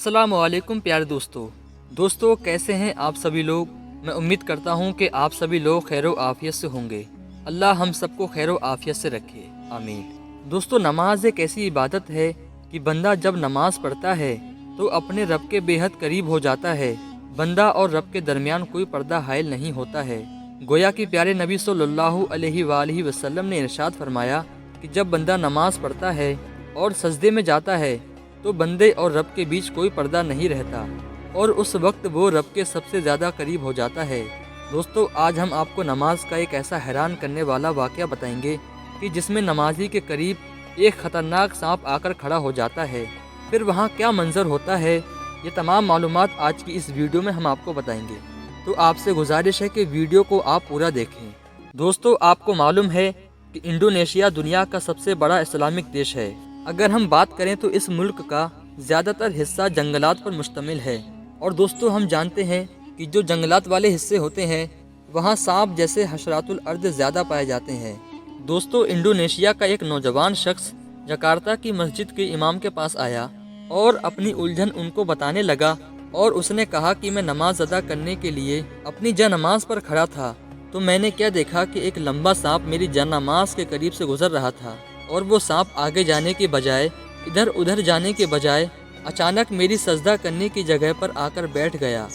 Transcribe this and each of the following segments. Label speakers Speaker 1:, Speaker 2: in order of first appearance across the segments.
Speaker 1: अस्सलाम वालेकुम प्यारे दोस्तों कैसे हैं आप सभी लोग। मैं उम्मीद करता हूं कि आप सभी लोग खैर व आफियत से होंगे। अल्लाह हम सबको खैर व आफियत से रखे, आमीन। दोस्तों, नमाज एक ऐसी इबादत है कि बंदा जब नमाज पढ़ता है तो अपने रब के बेहद करीब हो जाता है। बंदा और रब के दरमियान कोई पर्दा हाइल नहीं होता है। गोया कि प्यारे नबी सल्लल्लाहु अलैहि वसल्लम ने इरशाद फरमाया कि जब बंदा नमाज पढ़ता है और सजदे में जाता है तो बंदे और रब के बीच कोई पर्दा नहीं रहता और उस वक्त वो रब के सबसे ज़्यादा करीब हो जाता है। दोस्तों, आज हम आपको नमाज का एक ऐसा हैरान करने वाला वाक़या बताएंगे कि जिसमें नमाजी के करीब एक ख़तरनाक सांप आकर खड़ा हो जाता है। फिर वहाँ क्या मंजर होता है, ये तमाम मालूमात आज की इस वीडियो में हम आपको बताएंगे। तो आपसे गुजारिश है कि वीडियो को आप पूरा देखें। दोस्तों, आपको मालूम है कि इंडोनेशिया दुनिया का सबसे बड़ा इस्लामिक देश है। अगर हम बात करें तो इस मुल्क का ज़्यादातर हिस्सा जंगलात पर मुश्तमिल है। और दोस्तों, हम जानते हैं कि जो जंगलात वाले हिस्से होते हैं वहाँ सांप जैसे हशरातुल अर्द ज़्यादा पाए जाते हैं। दोस्तों, इंडोनेशिया का एक नौजवान शख्स जकार्ता की मस्जिद के इमाम के पास आया और अपनी उलझन उनको बताने लगा और उसने कहा कि मैं नमाज अदा करने के लिए अपनी जनमाज पर खड़ा था तो मैंने क्या देखा कि एक लंबा सांप मेरी जनमाज के करीब से गुजर रहा था और वो सांप आगे जाने के बजाय, इधर उधर जाने के बजाय अचानक मेरी सजदा करने की जगह पर आकर बैठ गया।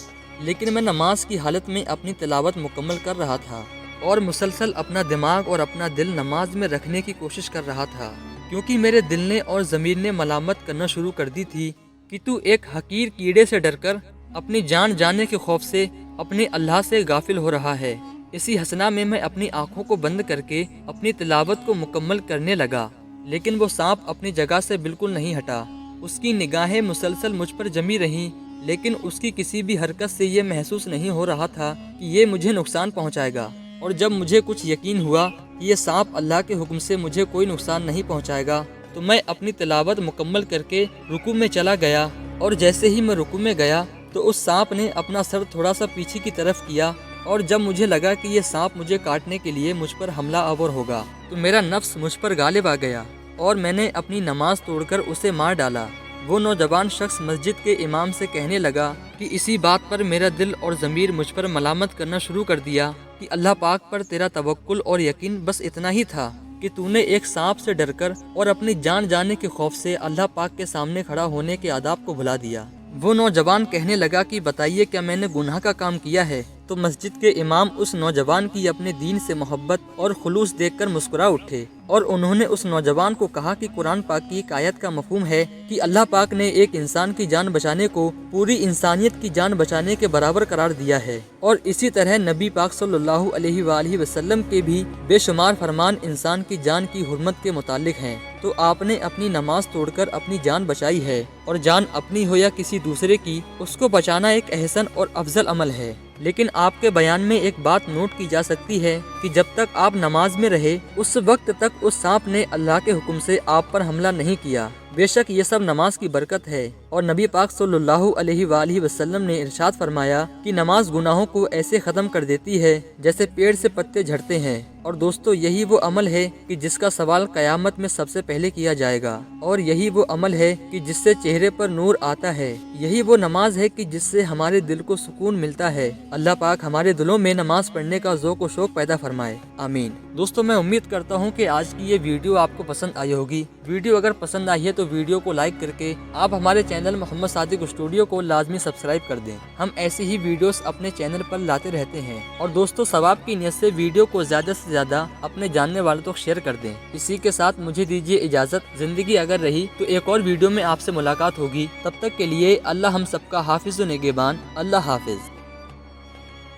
Speaker 1: लेकिन मैं नमाज की हालत में अपनी तिलावत मुकम्मल कर रहा था और मुसलसल अपना दिमाग और अपना दिल नमाज में रखने की कोशिश कर रहा था, क्योंकि मेरे दिल ने और ज़मीर ने मलामत करना शुरू कर दी थी कि तू एक हकीर कीड़े से डरकर अपनी जान जाने के खौफ से अपने अल्लाह से गाफिल हो रहा है। इसी हसना में मैं अपनी आंखों को बंद करके अपनी तिलावत को मुकम्मल करने लगा, लेकिन वो सांप अपनी जगह से बिल्कुल नहीं हटा। उसकी निगाहें मुसलसल मुझ पर जमी रहीं, लेकिन उसकी किसी भी हरकत से ये महसूस नहीं हो रहा था कि ये मुझे नुकसान पहुंचाएगा। और जब मुझे कुछ यकीन हुआ कि ये सांप अल्लाह के हुक्म से मुझे कोई नुकसान नहीं पहुंचाएगा तो मैं अपनी तिलावत मुकम्मल करके रुकू में चला गया। और जैसे ही मैं रुकू में गया तो उस सांप ने अपना सर थोड़ा सा पीछे की तरफ किया और जब मुझे लगा कि ये सांप मुझे काटने के लिए मुझ पर हमला आवर होगा तो मेरा नफ्स मुझ पर गालिब आ गया और मैंने अपनी नमाज तोड़कर उसे मार डाला। वो नौजवान शख्स मस्जिद के इमाम से कहने लगा कि इसी बात पर मेरा दिल और ज़मीर मुझ पर मलामत करना शुरू कर दिया कि अल्लाह पाक पर तेरा तवक्कुल और यकीन बस इतना ही था कि तूने एक सांप से डरकर और अपनी जान जाने के खौफ से अल्लाह पाक के सामने खड़ा होने के आदाब को भुला दिया। वो नौजवान कहने लगा कि बताइए, क्या मैंने गुनाह का काम किया है? तो मस्जिद के इमाम उस नौजवान की अपने दीन से मोहब्बत और खुलूस देखकर मुस्कुरा उठे और उन्होंने उस नौजवान को कहा कि कुरान पाक की एक आयत का मफहूम है कि अल्लाह पाक ने एक इंसान की जान बचाने को पूरी इंसानियत की जान बचाने के बराबर करार दिया है। और इसी तरह नबी पाक सल्लल्लाहु अलैहि वसल्लम के भी बेशुमार फरमान इंसान की जान की हुर्मत के मुतालिक हैं। तो आपने अपनी नमाज तोड़कर अपनी जान बचाई है, और जान अपनी हो या किसी दूसरे की, उसको बचाना एक एहसन और अफजल अमल है। लेकिन आपके बयान में एक बात नोट की जा सकती है कि जब तक आप नमाज में रहे उस वक्त तक उस सांप ने अल्लाह के हुक्म से आप पर हमला नहीं किया। बेशक ये सब नमाज की बरकत है। और नबी पाक सल्लल्लाहु अलैहि वसल्लम ने इरशाद फरमाया कि नमाज गुनाहों को ऐसे ख़त्म कर देती है जैसे पेड़ से पत्ते झड़ते हैं। और दोस्तों, यही वो अमल है कि जिसका सवाल क़यामत में सबसे पहले किया जाएगा, और यही वो अमल है कि जिससे चेहरे पर नूर आता है। यही वो नमाज है कि जिससे हमारे दिल को सुकून मिलता है। अल्लाह पाक हमारे दिलों में नमाज पढ़ने का ज़ौक़ व शौक़ पैदा फरमाए, आमीन। दोस्तों, मैं उम्मीद करता हूँ कि आज की ये वीडियो आपको पसंद आई होगी। वीडियो अगर पसंद आई है तो वीडियो को लाइक करके आप हमारे चैनल मोहम्मद सादिक स्टूडियो को लाजमी सब्सक्राइब कर दें। हम ऐसे ही वीडियोस अपने चैनल पर लाते रहते हैं। और दोस्तों, सवाब की नियत से वीडियो को ज़्यादा से ज़्यादा अपने जानने वालों तक शेयर कर दें। इसी के साथ मुझे दीजिए इजाज़त। ज़िंदगी अगर रही तो एक और वीडियो में आपसे मुलाकात होगी। तब तक के लिए अल्लाह हम सबका हाफिज़ व निगहबान। अल्लाह हाफिज़।